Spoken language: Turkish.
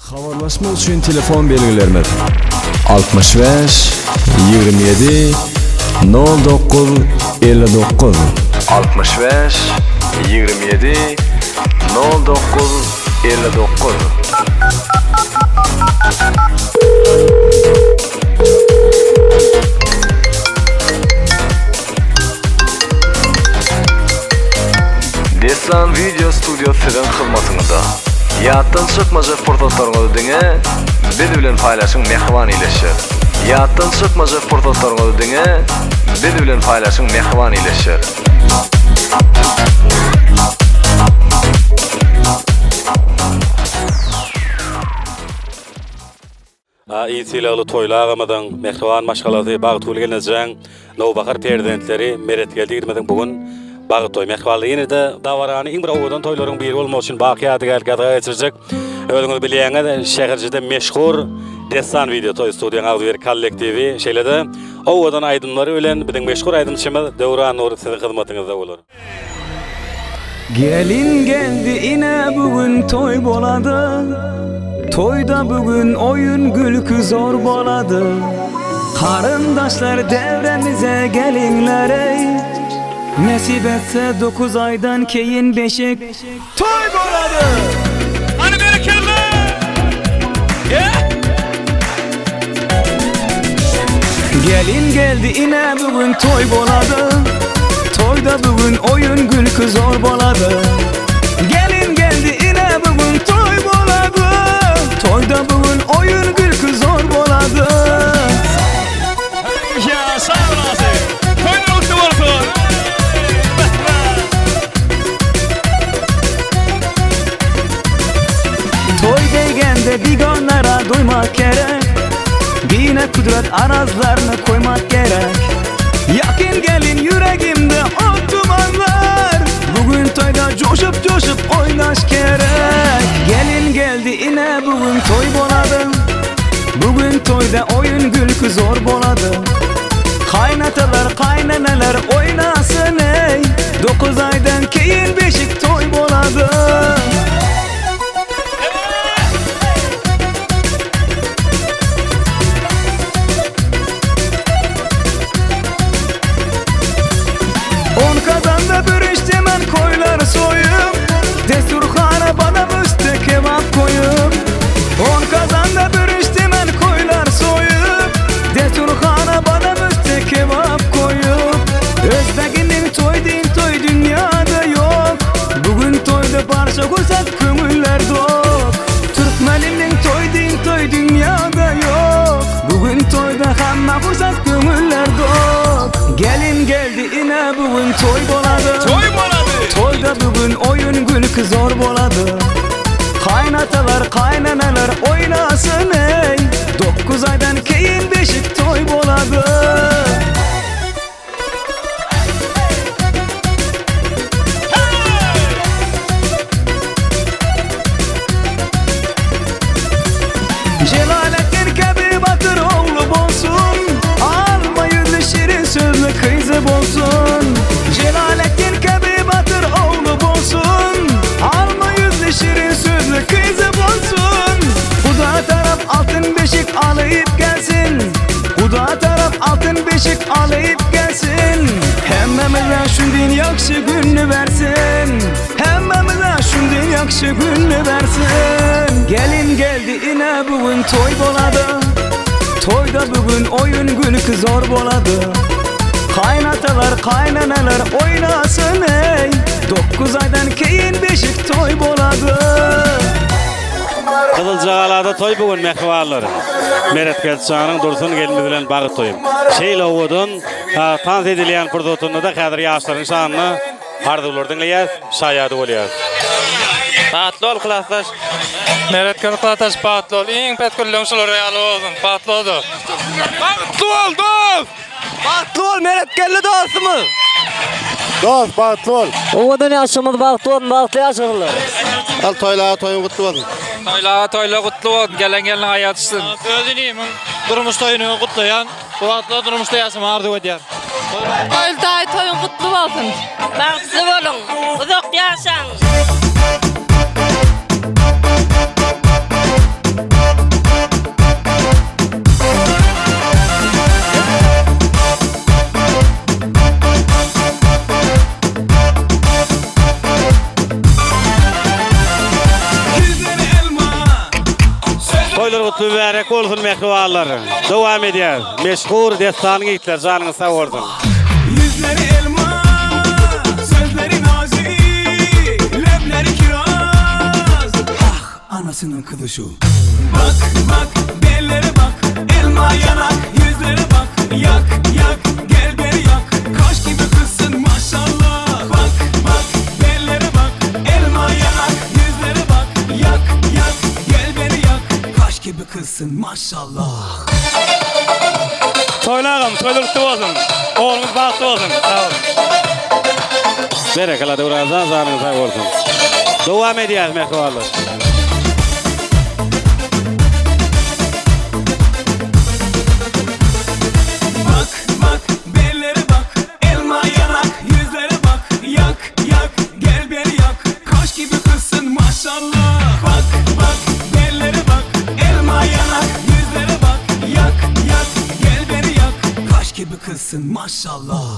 Xabarlaşma üçün telefon belgilerimiz 65 27 09 59 65 27 09 59 Destan Video Studio sizin xizmatınızda. Yattan çıkmaca portretlarınızı dinle, biz bilen paylaşın mehriban ileşir. Yattan çıkmaca portretlarınızı dinle, biz bilen paylaşın mehriban ileşir. İnsilalı toylağamadan mehriban maşgalası bağıtulu geleceğin Navbakar prezidentleri meret geldi girmeden bugün Bağıt toy mehribanlığı yine de davarani in bir oğudan toyların bir olmak için bakiyatı gelgadağa geçirecek. Ödünüz biliyene şehircide meşhur Destan Video Toy Stüdyo'nun ağzı kollektivi şeylede oğudan aydınları ölen bizim meşhur aydınçımız Devran Nur sizin hizmetinizde olur. Gelin geldi ine bugün toy boladı. Toyda bugün oyun gülkü zor boladı. Karındaşlar devremize gelinler ey. Nasip etse 9 aydan keyin beşik toy boladı. Hani bereketli! Gelin geldi ine bugün toy boladı. Toyda bugün oyun gülkü zor boladı. Gelin geldi ine bugün toy boladı. Toyda bugün oyun gülkü zor boladı. Ya sağ olasın. Toyda mutlu olsun. Toy degende biganlara duymak gerek. Dine kudret arazlarını koymak gerek. Yakın gelin yüreğimde o dumanlar. Bugün toyda coşup oynaş gerek. Gelin geldi ine bugün toy boladı. Bugün toyda oyun gülkü zor boladı. Kaynatalar kaynaneler oynasın ey. 9 aydan keyin beşik toy boladı. Bürüştemen koylar soyup Desturxana bana üstte kebap koyup 10 kazanda bürüştemen koylar soyup Desturxana bana üstte kebap koyup Özbekinin toy din toy dünyada yok. Bugün toyda parça koysak kömüller dok. Türkmeninin toy din toy dünyada yok. Bugün toyda hamma koysak kömüller dok. Gelin geldi ine bugün toy boladı. Toy boladı. Toyda bugün oyun gülkü zor boladı. Kaynatalar kaynaneler oynasın ey. 9 aydan keyin beşik toy boladı. Celalettin Kebi Batır oğlu bolsun. Alma yüzlü şirin sözlü kızı bolsun. Celalettin Kebi Batır oğlu bolsun. Alma yüzlü şirin sözlü kızı bolsun. Huda taraf altın beşik alayıp gelsin. Huda taraf altın beşik alayıp gelsin. Hemmemize şundin yakşı gününü versin. Hemmemize şundin yakşı gününü versin. Gelin geldi ine bugün toy boladı. Toyda bugün oyun gülkü zor boladı. Kaynatalar kaynaneler oynasın ey. 9 aydan keyin beşik toy boladı. Kızılcağalada toy bugün mehribanları. Meret Gelçan'ın Dursun gelmedilen bağıt toyum. Şeyle oğudun tanz edilen pırdotunu da kadir yaşların şanını hardılar dinleyez, şayadı oluyaz. Patlı ol kılaslaş. Meret Gelçan'ın patlı ol. İyin petküllüğün şulu real olsun. Patlı oldu. Patlı ol dost. Patlı ol Meret geldi dostu mu? Dost patlı ol. Oğudan yaşımız patlı ol, patlı yaşarlar. Al toylağa toyun kutlu olsun. Toyla kutlu olsun. Gelen hayatısın. Özüneyim. Durmuş toyunu kutlayan. Bu patlı durmuşta yaşım ardı ödeyar. Toyun kutlu olsun. Bağıtlı olun. Uzak yaşan. toylar kutlu berek olsun mehribanlar. Devam edýär. Meşhur destanı gitler janyňyz sag bolsun. Yüzleri elma, sözleri nazik, lebleri kiraz. Ah anasının kızı şu. Bak bak bellere bak, elma yanak, yüzlere bak. Yak yak gel beri yak, kaş gibi kızsın maşallah. Bak bak bellere bak, elma yanak, yüzlere bak. Yak yak gel beri yak, kaş gibi kızsın maşallah. Toylağım, toyluktu olsun. Oğlumuz baktı olsun. Sağ olun. Berekala döwrazdan janyňyz sag bolsun. Dowam edýär mehribanlar. Bak bak bellere bak, elma yanak, yüzlere bak. Yak yak gel beri yak, kaş gibi kızsın maşallah. Bak bak bellere bak, elma yanak, yüzlere bak. Yak yak gel beri yak, kaş gibi kızsın maşallah.